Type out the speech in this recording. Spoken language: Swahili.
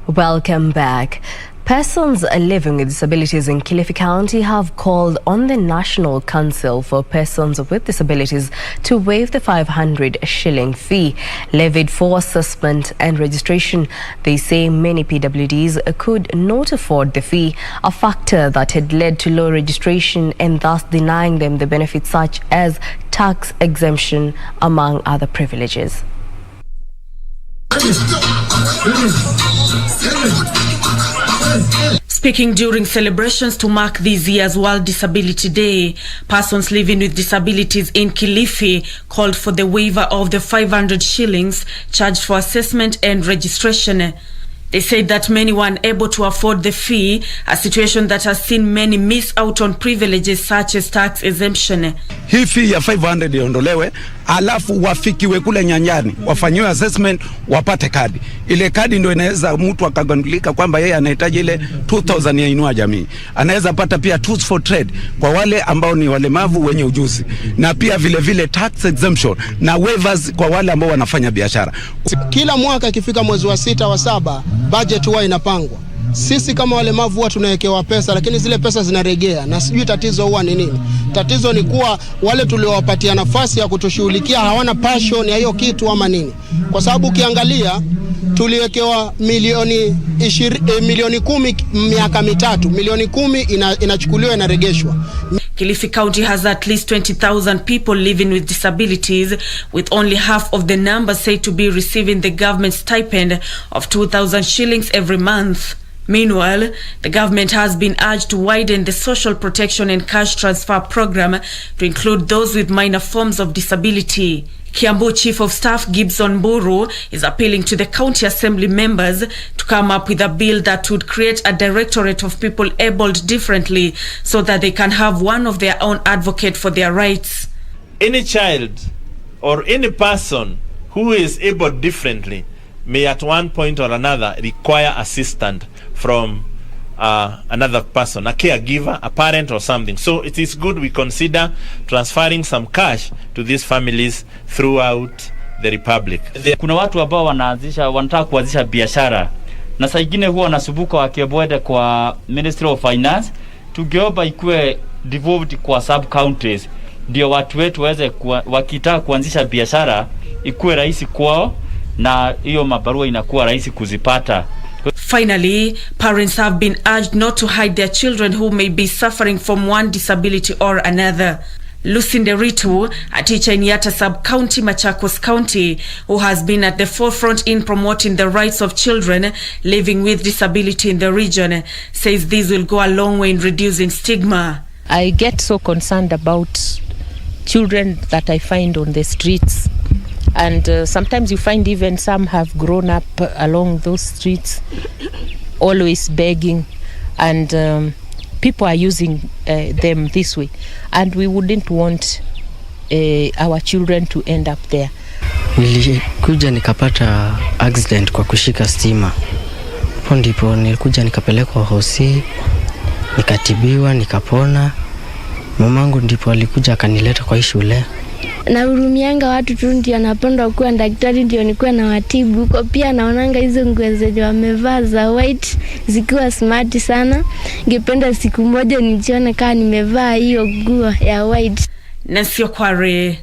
Welcome back. Persons living with disabilities in Kilifi County have called on the National Council for Persons with Disabilities to waive the 500 shilling fee levied for assessment and registration. They say many PWDs could not afford the fee, a factor that had led to low registration and thus denying them the benefits such as tax exemption, among other privileges. Speaking during celebrations to mark this year's World Disability Day, persons living with disabilities in Kilifi called for the waiver of the 500 shillings charged for assessment and registration. They said that many were unable to afford the fee, a situation that has seen many miss out on privileges such as tax exemption. Hii fee ya 500 iondolewe, alafu wafikiwe kule nyanjani, wafanyiwe assessment, wapate kadi. Ile kadi ndio inaweza mtu akagundulika kwamba yeye anahitaji ile 2000 ya Inua Jamii. Anaweza pata pia tools for trade kwa wale ambao ni walemavu wenye ujuzi. Na pia vile vile tax exemption na waivers kwa wale ambao wanafanya biashara. Kila mwaka ikifika mwezi wa 6 wa 7, budget huwa inapangwa. Sisi kama walemavu huwa tunawekewa pesa, lakini zile pesa zinaregea, na sijui tatizo huwa ni nini. Tatizo ni kuwa wale tuliowapatia nafasi ya kutushughulikia hawana passion ya hiyo kitu ama nini. Kwa sababu ukiangalia tuliwekewa milioni 10 miaka mitatu, milioni 10 inachukuliwa inaregeshwa. Kilifi County has at least 20,000 people living with disabilities, with only half of the number said to be receiving the government stipend of 2,000 shillings every month. Meanwhile, the government has been urged to widen the social protection and cash transfer program to include those with minor forms of disability. Kiambu Chief of Staff Gibson Mburu is appealing to the county assembly members to come up with a bill that would create a directorate of people abled differently so that they can have one of their own advocate for their rights. Any child or any person who is abled differently may at one point or another require assistance from another person, a caregiver, a parent or something. So it is good we consider transferring some cash to these families throughout the republic. Kuna watu ambao wanataka kuanzisha biashara na saa nyingine huwa wanasubuka wakiebwede kwa Ministry of Finance, tungeomba ikuwe devolved kwa sub counties ndio watu wetu waweze wakitaka kuanzisha biashara ikuwe rahisi kwao na hiyo mabarua inakuwa rahisi kuzipata. Finally, parents have been urged not to hide their children who may be suffering from one disability or another. Lucinda Ritu, a teacher in Yatta Sub-County, Machakos County, who has been at the forefront in promoting the rights of children living with disability in the region, says this will go a long way in reducing stigma. I get so concerned about children that I find on the streets. And sometimes you find even some have grown up along those streets, always begging, and people are using them this way. And we wouldn't want our children to end up there. Nilikuja nikapata accident kwa kushika stima. Hapo ndipo nilikuja nikapelekwa hosi, nikatibiwa, nikapona. Mamangu ndipo alikuja akanileta kwa shule. Na hurumianga watu tu ndio anapenda kuwa daktari ndio nikuwa na watibu huko. Pia naonanga hizo nguo zenye wamevaa za white zikiwa smart sana. Ningependa siku moja nijione kama nimevaa hiyo nguo ya white. Nasio Kware.